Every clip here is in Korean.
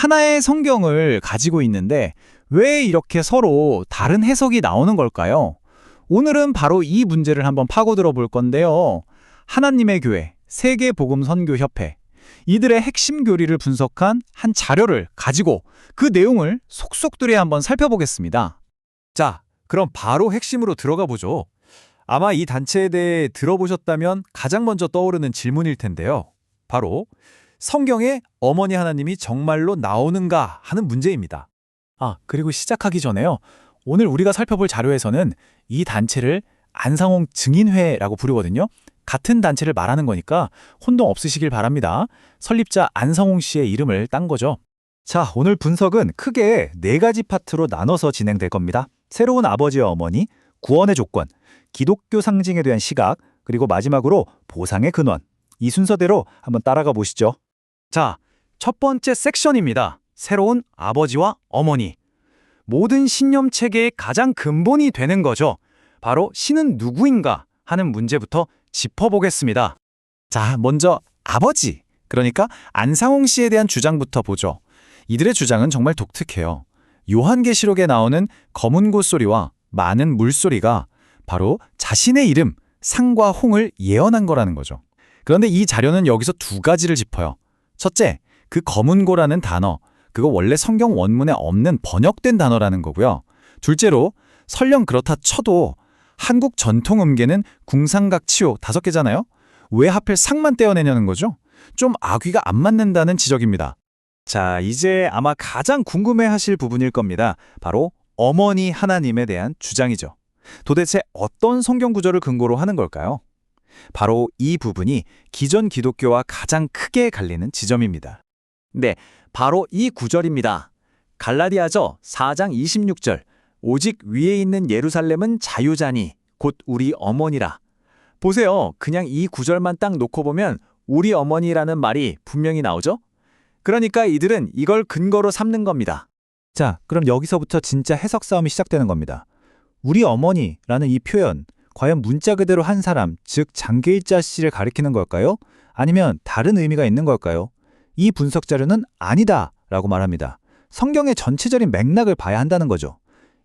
하나의 성경을 가지고 있는데 왜 이렇게 서로 다른 해석이 나오는 걸까요? 오늘은 바로 이 문제를 한번 파고들어 볼 건데요. 하나님의 교회, 세계복음선교협회, 이들의 핵심 교리를 분석한 한 자료를 가지고 그 내용을 속속들이 한번 살펴보겠습니다. 자, 그럼 바로 핵심으로 들어가 보죠. 아마 이 단체에 대해 들어보셨다면 가장 먼저 떠오르는 질문일 텐데요. 바로 성경에 어머니 하나님이 정말로 나오는가 하는 문제입니다. 그리고 시작하기 전에요. 오늘 우리가 살펴볼 자료에서는 이 단체를 안상홍 증인회라고 부르거든요. 같은 단체를 말하는 거니까 혼동 없으시길 바랍니다. 설립자 안상홍 씨의 이름을 딴 거죠. 자, 오늘 분석은 크게 4가지 파트로 나눠서 진행될 겁니다. 새로운 아버지와 어머니, 구원의 조건, 기독교 상징에 대한 시각, 그리고 마지막으로 보상의 근원. 이 순서대로 한번 따라가 보시죠. 자, 첫 번째 섹션입니다. 새로운 아버지와 어머니. 모든 신념 체계의 가장 근본이 되는 거죠. 바로 신은 누구인가 하는 문제부터 짚어보겠습니다. 자, 먼저 아버지, 그러니까 안상홍 씨에 대한 주장부터 보죠. 이들의 주장은 정말 독특해요. 요한계시록에 나오는 검은 고소리와 많은 물소리가 바로 자신의 이름, 상과 홍을 예언한 거라는 거죠. 그런데 이 자료는 여기서 2가지를 짚어요. 첫째, 그 검은 고라는 단어, 그거 원래 성경 원문에 없는 번역된 단어라는 거고요. 둘째로, 설령 그렇다 쳐도 한국 전통 음계는 궁상각치오 5개잖아요? 왜 하필 상만 떼어내냐는 거죠? 좀 악귀가 안 맞는다는 지적입니다. 자, 이제 아마 가장 궁금해하실 부분일 겁니다. 바로 어머니 하나님에 대한 주장이죠. 도대체 어떤 성경 구절을 근거로 하는 걸까요? 바로 이 부분이 기존 기독교와 가장 크게 갈리는 지점입니다. 네, 바로 이 구절입니다. 갈라디아서 4장 26절. 오직 위에 있는 예루살렘은 자유자니 곧 우리 어머니라. 보세요. 그냥 이 구절만 딱 놓고 보면 우리 어머니라는 말이 분명히 나오죠? 그러니까 이들은 이걸 근거로 삼는 겁니다. 자, 그럼 여기서부터 진짜 해석 싸움이 시작되는 겁니다. 우리 어머니라는 이 표현, 과연 문자 그대로 한 사람, 즉 장계일자 씨를 가리키는 걸까요? 아니면 다른 의미가 있는 걸까요? 이 분석 자료는 아니다 라고 말합니다. 성경의 전체적인 맥락을 봐야 한다는 거죠.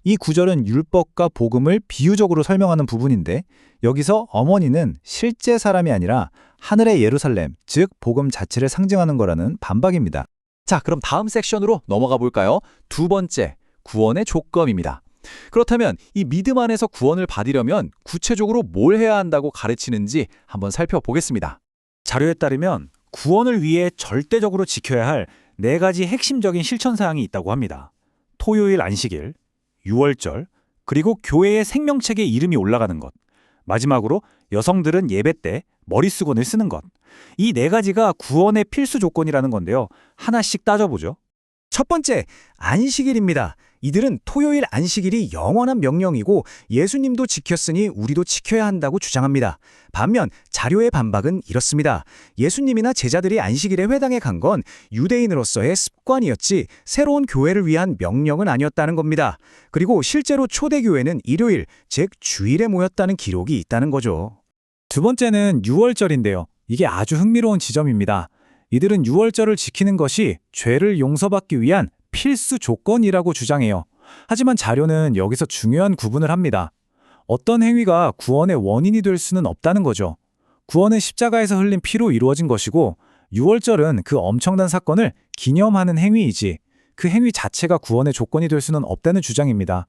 이 구절은 율법과 복음을 비유적으로 설명하는 부분인데 여기서 어머니는 실제 사람이 아니라 하늘의 예루살렘, 즉 복음 자체를 상징하는 거라는 반박입니다. 자, 그럼 다음 섹션으로 넘어가 볼까요? 2번째, 구원의 조건입니다. 그렇다면 이 믿음 안에서 구원을 받으려면 구체적으로 뭘 해야 한다고 가르치는지 한번 살펴보겠습니다. 자료에 따르면 구원을 위해 절대적으로 지켜야 할 4가지 핵심적인 실천사항이 있다고 합니다. 토요일 안식일, 유월절, 그리고 교회의 생명책에 이름이 올라가는 것. 마지막으로 여성들은 예배 때 머리수건을 쓰는 것. 이 4가지가 구원의 필수 조건이라는 건데요. 하나씩 따져보죠. 첫 번째, 안식일입니다. 이들은 토요일 안식일이 영원한 명령이고 예수님도 지켰으니 우리도 지켜야 한다고 주장합니다. 반면 자료의 반박은 이렇습니다. 예수님이나 제자들이 안식일에 회당에 간 건 유대인으로서의 습관이었지 새로운 교회를 위한 명령은 아니었다는 겁니다. 그리고 실제로 초대교회는 일요일, 즉 주일에 모였다는 기록이 있다는 거죠. 두 번째는 유월절인데요. 이게 아주 흥미로운 지점입니다. 이들은 유월절을 지키는 것이 죄를 용서받기 위한 필수 조건이라고 주장해요. 하지만 자료는 여기서 중요한 구분을 합니다. 어떤 행위가 구원의 원인이 될 수는 없다는 거죠. 구원은 십자가에서 흘린 피로 이루어진 것이고 유월절은 그 엄청난 사건을 기념하는 행위이지 그 행위 자체가 구원의 조건이 될 수는 없다는 주장입니다.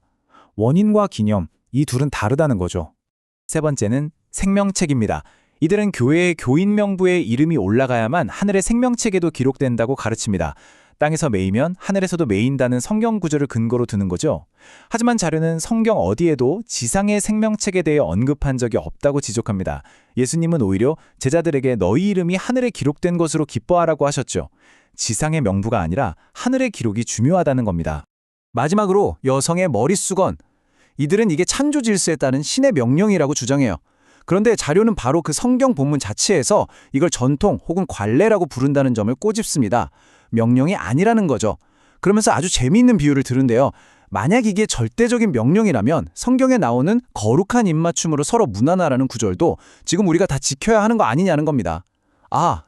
원인과 기념, 이 둘은 다르다는 거죠. 세 번째는 생명책입니다. 이들은 교회의 교인 명부에 이름이 올라가야만 하늘의 생명책에도 기록된다고 가르칩니다. 땅에서 메이면 하늘에서도 메인다는 성경 구절을 근거로 두는 거죠. 하지만 자료는 성경 어디에도 지상의 생명책에 대해 언급한 적이 없다고 지적합니다. 예수님은 오히려 제자들에게 너희 이름이 하늘에 기록된 것으로 기뻐하라고 하셨죠. 지상의 명부가 아니라 하늘의 기록이 중요하다는 겁니다. 마지막으로 여성의 머리수건. 이들은 이게 창조 질서에 따른 신의 명령이라고 주장해요. 그런데 자료는 바로 그 성경 본문 자체에서 이걸 전통 혹은 관례라고 부른다는 점을 꼬집습니다. 명령이 아니라는 거죠. 그러면서 아주 재미있는 비유를 드는데요. 만약 이게 절대적인 명령이라면 성경에 나오는 거룩한 입맞춤으로 서로 무난하라는 구절도 지금 우리가 다 지켜야 하는 거 아니냐는 겁니다.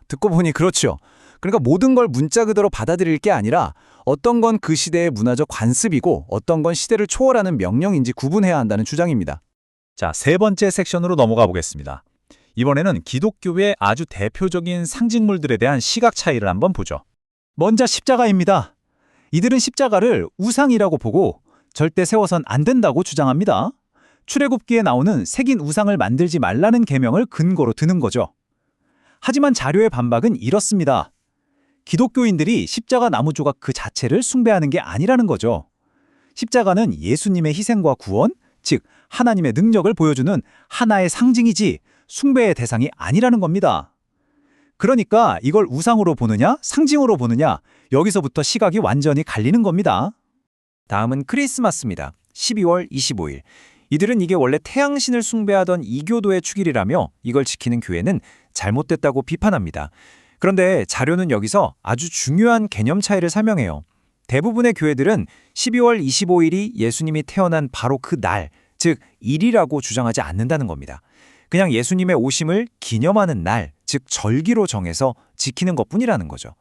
듣고 보니 그렇죠. 그러니까 모든 걸 문자 그대로 받아들일 게 아니라 어떤 건 그 시대의 문화적 관습이고 어떤 건 시대를 초월하는 명령인지 구분해야 한다는 주장입니다. 자, 세 번째 섹션으로 넘어가 보겠습니다. 이번에는 기독교의 아주 대표적인 상징물들에 대한 시각 차이를 한번 보죠. 먼저 십자가입니다. 이들은 십자가를 우상이라고 보고 절대 세워선 안 된다고 주장합니다. 출애굽기에 나오는 새긴 우상을 만들지 말라는 계명을 근거로 드는 거죠. 하지만 자료의 반박은 이렇습니다. 기독교인들이 십자가 나무 조각 그 자체를 숭배하는 게 아니라는 거죠. 십자가는 예수님의 희생과 구원, 즉 하나님의 능력을 보여주는 하나의 상징이지 숭배의 대상이 아니라는 겁니다. 그러니까 이걸 우상으로 보느냐, 상징으로 보느냐, 여기서부터 시각이 완전히 갈리는 겁니다. 다음은 크리스마스입니다. 12월 25일. 이들은 이게 원래 태양신을 숭배하던 이교도의 축일이라며 이걸 지키는 교회는 잘못됐다고 비판합니다. 그런데 자료는 여기서 아주 중요한 개념 차이를 설명해요. 대부분의 교회들은 12월 25일이 예수님이 태어난 바로 그 날, 즉 일이라고 주장하지 않는다는 겁니다. 그냥 예수님의 오심을 기념하는 날, 즉 절기로 정해서 지키는 것뿐이라는 거죠.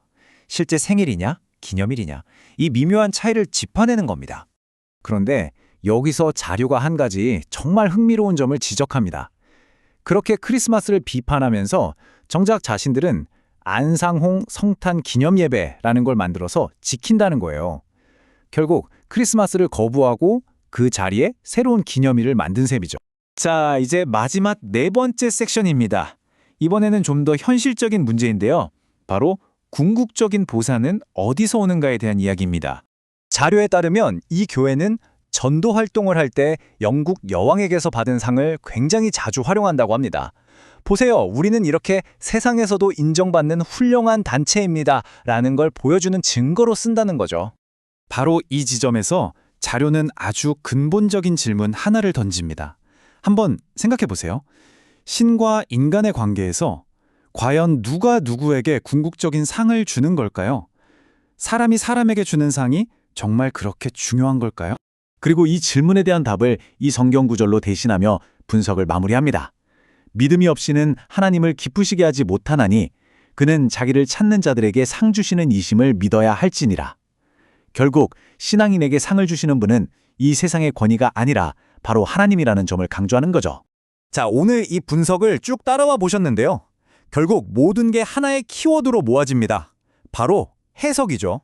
실제 생일이냐, 기념일이냐, 이 미묘한 차이를 짚어내는 겁니다. 그런데 여기서 자료가 한 가지 정말 흥미로운 점을 지적합니다. 그렇게 크리스마스를 비판하면서 정작 자신들은 안상홍 성탄 기념예배라는 걸 만들어서 지킨다는 거예요. 결국 크리스마스를 거부하고 그 자리에 새로운 기념일을 만든 셈이죠. 자, 이제 마지막 네 번째 섹션입니다. 이번에는 좀 더 현실적인 문제인데요. 바로 궁극적인 보상은 어디서 오는가에 대한 이야기입니다. 자료에 따르면 이 교회는 전도 활동을 할 때 영국 여왕에게서 받은 상을 굉장히 자주 활용한다고 합니다. 보세요, 우리는 이렇게 세상에서도 인정받는 훌륭한 단체입니다. 라는 걸 보여주는 증거로 쓴다는 거죠. 바로 이 지점에서 자료는 아주 근본적인 질문 하나를 던집니다. 한번 생각해 보세요. 신과 인간의 관계에서 과연 누가 누구에게 궁극적인 상을 주는 걸까요? 사람이 사람에게 주는 상이 정말 그렇게 중요한 걸까요? 그리고 이 질문에 대한 답을 이 성경 구절로 대신하며 분석을 마무리합니다. 믿음이 없이는 하나님을 기쁘시게 하지 못하나니 그는 자기를 찾는 자들에게 상 주시는 이심을 믿어야 할지니라. 결국 신앙인에게 상을 주시는 분은 이 세상의 권위가 아니라 바로 하나님이라는 점을 강조하는 거죠. 자, 오늘 이 분석을 쭉 따라와 보셨는데요. 결국 모든 게 하나의 키워드로 모아집니다. 바로 해석이죠.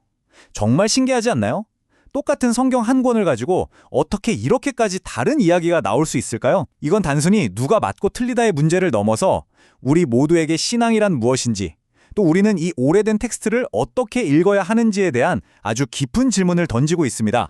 정말 신기하지 않나요? 똑같은 성경 한 권을 가지고 어떻게 이렇게까지 다른 이야기가 나올 수 있을까요? 이건 단순히 누가 맞고 틀리다의 문제를 넘어서 우리 모두에게 신앙이란 무엇인지, 또 우리는 이 오래된 텍스트를 어떻게 읽어야 하는지에 대한 아주 깊은 질문을 던지고 있습니다.